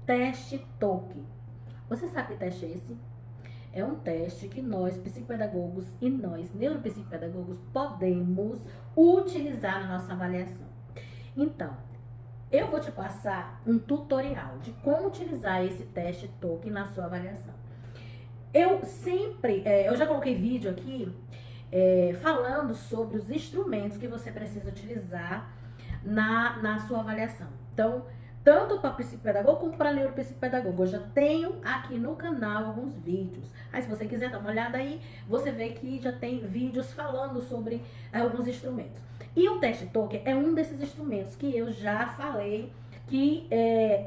Teste TOC. Você sabe que teste é esse? É um teste que nós, psicopedagogos e nós, neuropsicopedagogos, podemos utilizar na nossa avaliação. Então, eu vou te passar um tutorial de como utilizar esse teste TOC na sua avaliação. Eu já coloquei vídeo aqui falando sobre os instrumentos que você precisa utilizar na sua avaliação. Então, tanto para psicopedagogo como para neuropsicopedagogo. Eu já tenho aqui no canal alguns vídeos. Aí, se você quiser dar uma olhada aí, você vê que já tem vídeos falando sobre alguns instrumentos. E o teste TOC é um desses instrumentos que eu já falei que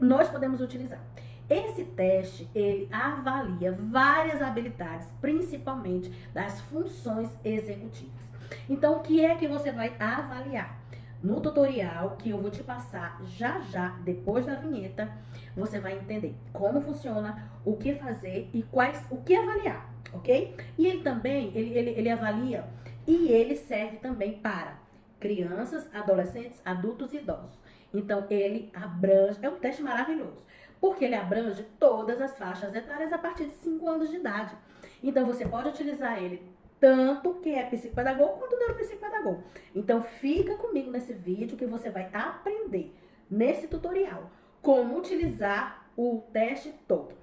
nós podemos utilizar. Esse teste, ele avalia várias habilidades, principalmente das funções executivas. Então, o que é que você vai avaliar? No tutorial que eu vou te passar já, depois da vinheta, você vai entender como funciona, o que fazer e o que avaliar, ok? E ele também, ele avalia e ele serve também para crianças, adolescentes, adultos e idosos. Então, ele abrange, é um teste maravilhoso, porque ele abrange todas as faixas etárias a partir de 5 anos de idade. Então, você pode utilizar ele tanto quem é psicopedagogo quanto neuropsicopedagogo. Então, fica comigo nesse vídeo que você vai aprender nesse tutorial como utilizar o teste TOC.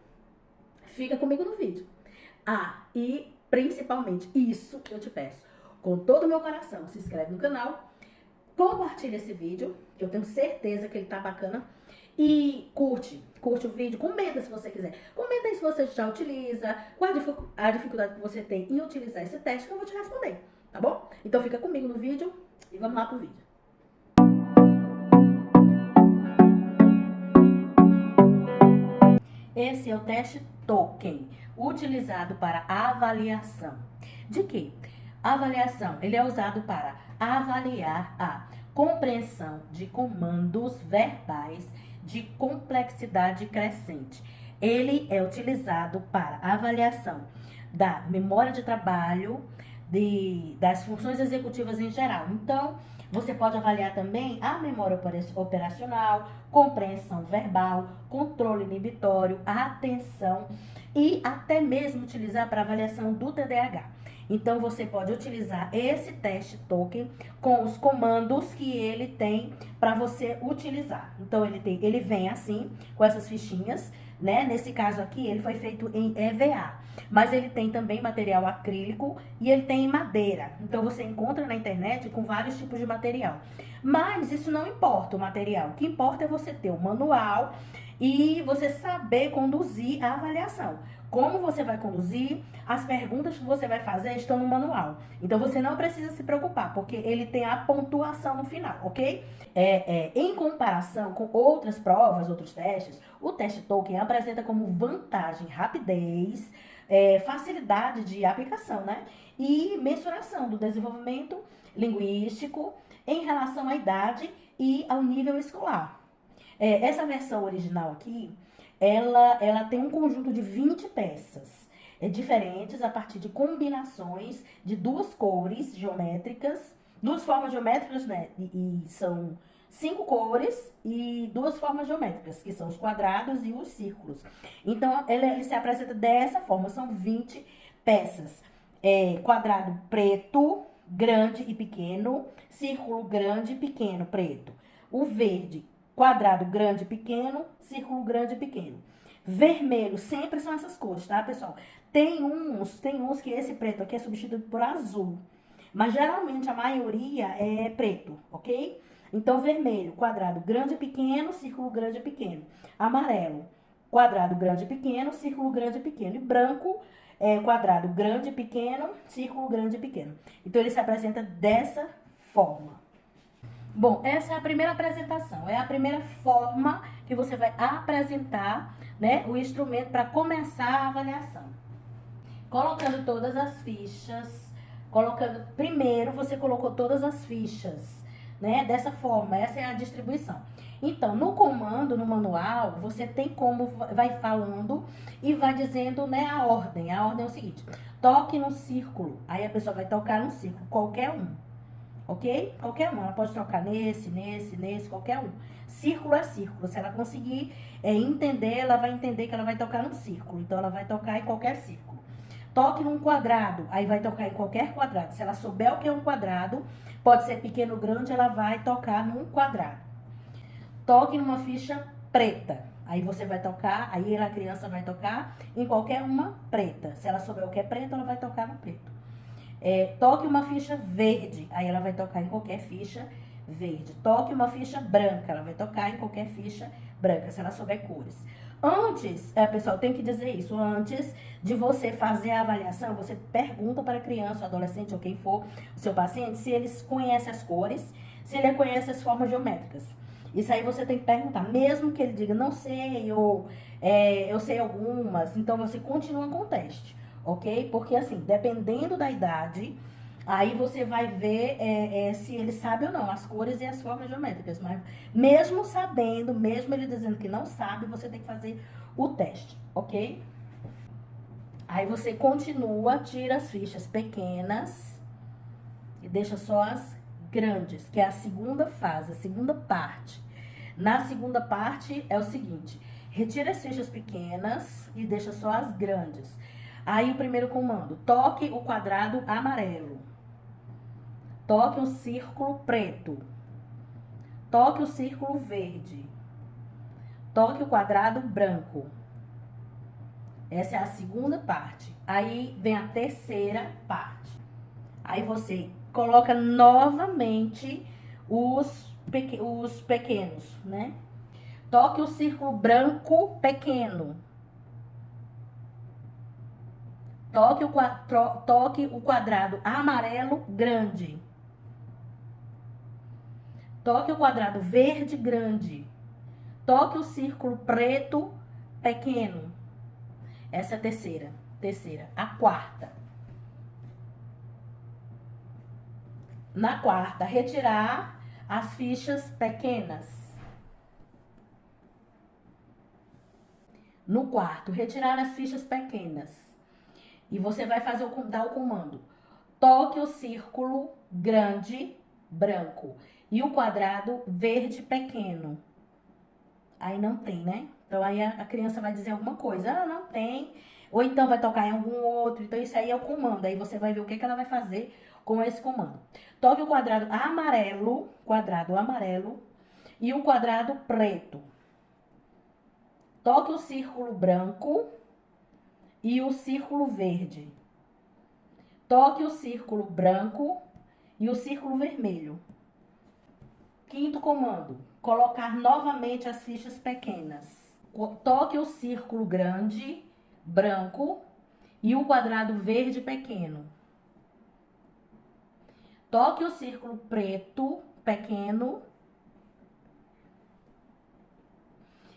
Fica comigo no vídeo. E principalmente, isso eu te peço, com todo o meu coração, se inscreve no canal, compartilha esse vídeo, que eu tenho certeza que ele tá bacana, e curte o vídeo, comenta se você quiser. Comenta aí se você já utiliza, qual a dificuldade que você tem em utilizar esse teste, que eu vou te responder, tá bom? Então fica comigo no vídeo e vamos lá pro vídeo. Esse é o teste TOC, utilizado para avaliação. De quê? Avaliação, ele é usado para avaliar a compreensão de comandos verbais de complexidade crescente. Ele é utilizado para avaliação da memória de trabalho, das funções executivas em geral. Então, você pode avaliar também a memória operacional, compreensão verbal, controle inibitório, atenção e até mesmo utilizar para avaliação do TDAH. Então, você pode utilizar esse teste TOC com os comandos que ele tem para você utilizar. Então, ele vem assim, com essas fichinhas, né? Nesse caso aqui, ele foi feito em EVA, mas ele tem também material acrílico e ele tem em madeira. Então, você encontra na internet com vários tipos de material. Mas isso não importa o material. O que importa é você ter o manual e você saber conduzir a avaliação. Como você vai conduzir, as perguntas que você vai fazer estão no manual. Então, você não precisa se preocupar, porque ele tem a pontuação no final, ok? Em comparação com outras provas, outros testes, o teste TOC apresenta como vantagem rapidez, facilidade de aplicação, né? E mensuração do desenvolvimento linguístico em relação à idade e ao nível escolar. Essa versão original aqui, ela tem um conjunto de 20 peças diferentes a partir de combinações de duas cores geométricas, duas formas geométricas, né? E são 5 cores e duas formas geométricas, que são os quadrados e os círculos. Então, ele se apresenta dessa forma, são 20 peças. Quadrado preto, grande e pequeno, círculo grande e pequeno, preto. O verde, quadrado grande e pequeno, círculo grande e pequeno. Vermelho, sempre são essas cores, tá, pessoal? Tem uns que esse preto aqui é substituído por azul, mas geralmente a maioria é preto, ok? Então, vermelho, quadrado grande e pequeno, círculo grande e pequeno. Amarelo, quadrado grande e pequeno, círculo grande e pequeno. E branco, quadrado grande e pequeno, círculo grande e pequeno. Então, ele se apresenta dessa forma. Bom, essa é a primeira apresentação, é a primeira forma que você vai apresentar, né, o instrumento para começar a avaliação. Colocando todas as fichas, primeiro você colocou todas as fichas, né, dessa forma, essa é a distribuição. Então, no comando, no manual, você tem como, vai falando e vai dizendo, né, a ordem é o seguinte: toque no círculo, aí a pessoa vai tocar no círculo, qualquer um. ok? Qualquer um, ela pode tocar nesse, qualquer um. Círculo é círculo, se ela conseguir entender, ela vai entender que ela vai tocar no círculo, então ela vai tocar em qualquer círculo. Toque num quadrado, aí vai tocar em qualquer quadrado. Se ela souber o que é um quadrado, pode ser pequeno ou grande, ela vai tocar num quadrado. Toque numa ficha preta. Aí você vai tocar, aí a criança vai tocar em qualquer uma preta. Se ela souber o que é preto, ela vai tocar no preto. Toque uma ficha verde, aí ela vai tocar em qualquer ficha verde. Toque uma ficha branca, ela vai tocar em qualquer ficha branca, se ela souber cores. Antes, pessoal, tem que dizer isso, antes de você fazer a avaliação, você pergunta para a criança, adolescente ou quem for, o seu paciente, se eles conhecem as cores, se ele conhece as formas geométricas. Isso aí você tem que perguntar, mesmo que ele diga, não sei, ou eu sei algumas, então você continua com o teste, ok? Porque assim, dependendo da idade, aí você vai ver se ele sabe ou não as cores e as formas geométricas. Mas mesmo sabendo, mesmo ele dizendo que não sabe, você tem que fazer o teste, ok? Aí você continua, tira as fichas pequenas e deixa só as grandes, que é a segunda fase, a segunda parte. Na segunda parte é o seguinte, retira as fichas pequenas e deixa só as grandes. Aí o primeiro comando, toque o quadrado amarelo. Toque um círculo preto. Toque o círculo verde. Toque o quadrado branco. Essa é a segunda parte. Aí vem a terceira parte. Aí você coloca novamente os pequenos, né? Toque o círculo branco pequeno. Toque o quadrado amarelo grande. Toque o quadrado verde grande. Toque o círculo preto pequeno. Essa é a terceira. A quarta. Na quarta, retirar as fichas pequenas. No quarto, retirar as fichas pequenas. E você vai dar o comando. Toque o círculo grande branco e o quadrado verde pequeno. Aí não tem, né? Então aí a criança vai dizer alguma coisa. Ah, não tem. Ou então vai tocar em algum outro. Então isso aí é o comando. Aí você vai ver o que ela vai fazer com esse comando. Toque o quadrado amarelo e o quadrado preto. Toque o círculo branco e o círculo verde. Toque o círculo branco e o círculo vermelho. Quinto comando, colocar novamente as fichas pequenas. Toque o círculo grande, branco, e o quadrado verde pequeno. Toque o círculo preto, pequeno,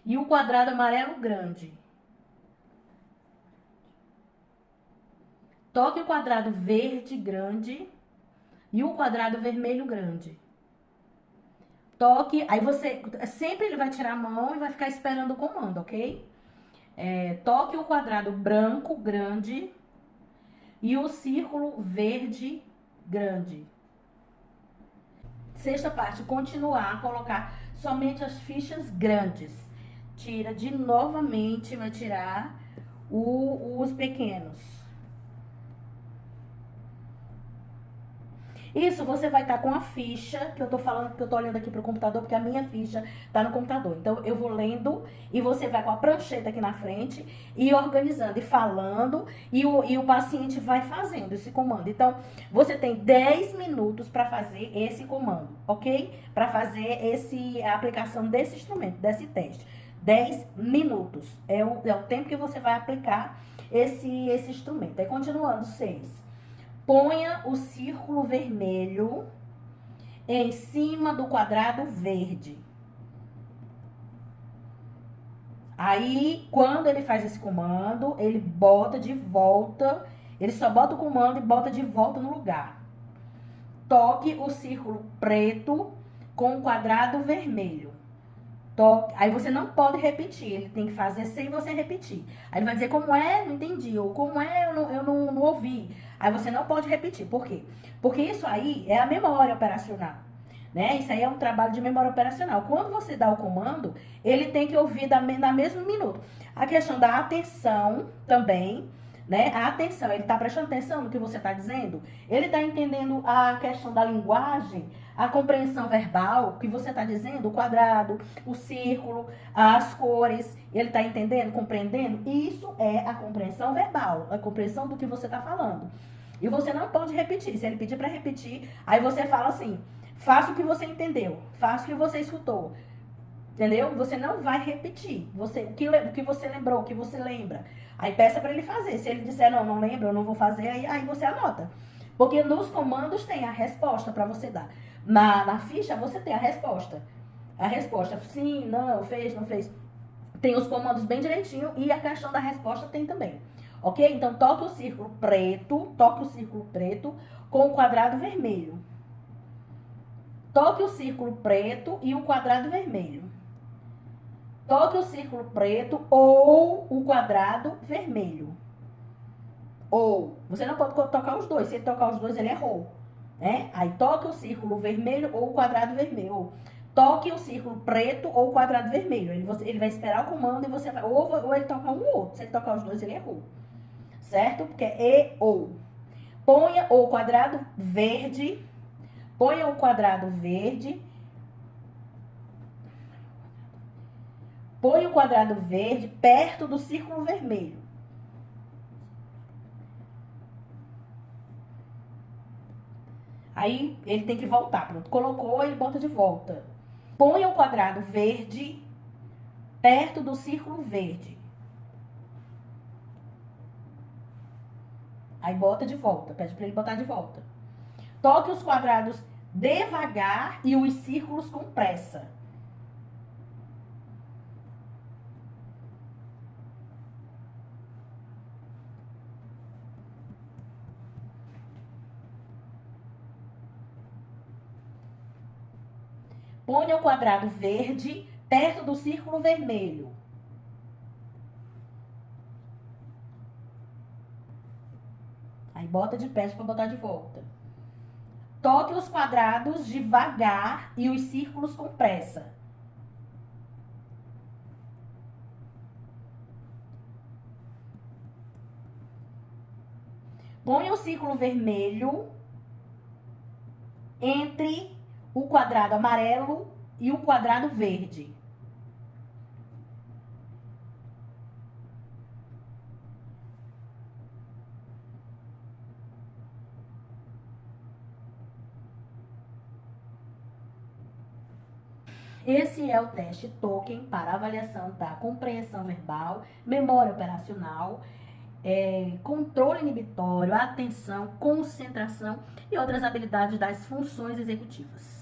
e o quadrado amarelo grande. Toque o quadrado verde grande e o quadrado vermelho grande. Toque, aí você, sempre ele vai tirar a mão e vai ficar esperando o comando, ok? Toque o quadrado branco grande e o círculo verde grande. Sexta parte, continuar a colocar somente as fichas grandes. Tira de novamente, vai tirar os pequenos. Isso, você vai estar com a ficha, que eu tô falando, que eu tô olhando aqui pro computador, porque a minha ficha tá no computador. Então, eu vou lendo e você vai com a prancheta aqui na frente e organizando e falando e o paciente vai fazendo esse comando. Então, você tem 10 minutos para fazer esse comando, ok? Para fazer a aplicação desse instrumento, desse teste. 10 minutos é o tempo que você vai aplicar esse instrumento. Aí, continuando, 6. Ponha o círculo vermelho em cima do quadrado verde. Aí, quando ele faz esse comando, ele bota de volta, ele só bota o comando e bota de volta no lugar. Toque o círculo preto com o quadrado vermelho. Aí você não pode repetir, ele tem que fazer sem você repetir. Aí ele vai dizer como é, não entendi, ou como é, eu não ouvi. Aí você não pode repetir. Por quê? Porque isso aí é a memória operacional. Né? Isso aí é um trabalho de memória operacional. Quando você dá o comando, ele tem que ouvir na mesmo minuto. A questão da atenção também, né? A atenção, ele está prestando atenção no que você está dizendo? Ele está entendendo a questão da linguagem, a compreensão verbal que você está dizendo, o quadrado, o círculo, as cores, ele está entendendo, compreendendo? Isso é a compreensão verbal, a compreensão do que você está falando. E você não pode repetir. Se ele pedir para repetir, aí você fala assim: faça o que você entendeu, faça o que você escutou. Entendeu? Você não vai repetir. O que você lembrou, o que você lembra. Aí peça para ele fazer. Se ele disser, não lembro, eu não vou fazer, aí você anota. Porque nos comandos tem a resposta para você dar. Na ficha você tem a resposta. A resposta, sim, não, fez, não fez. Tem os comandos bem direitinho e a questão da resposta tem também. Ok? Então toque o círculo preto com o quadrado vermelho. Toque o círculo preto e o quadrado vermelho. Toque o círculo preto ou o quadrado vermelho. Ou, você não pode tocar os dois. Se ele tocar os dois, ele errou. Né? Aí toque o círculo vermelho ou o quadrado vermelho. Ou, toque o círculo preto ou o quadrado vermelho. Ele vai esperar o comando e você vai... Ou ele toca um ou outro. Se ele tocar os dois, ele errou. Certo? Porque é e ou. Ponha o quadrado verde. Ponha o quadrado verde. Põe o quadrado verde perto do círculo vermelho. Aí ele tem que voltar. Pronto, colocou, ele bota de volta. Põe o quadrado verde perto do círculo verde. Aí bota de volta, pede para ele botar de volta. Toque os quadrados devagar e os círculos com pressa. Ponha o quadrado verde perto do círculo vermelho. Aí bota de pé para botar de volta. Toque os quadrados devagar e os círculos com pressa. Ponha o círculo vermelho entre o quadrado amarelo e o quadrado verde. Esse é o teste Token para avaliação da compreensão verbal, memória operacional, controle inibitório, atenção, concentração e outras habilidades das funções executivas.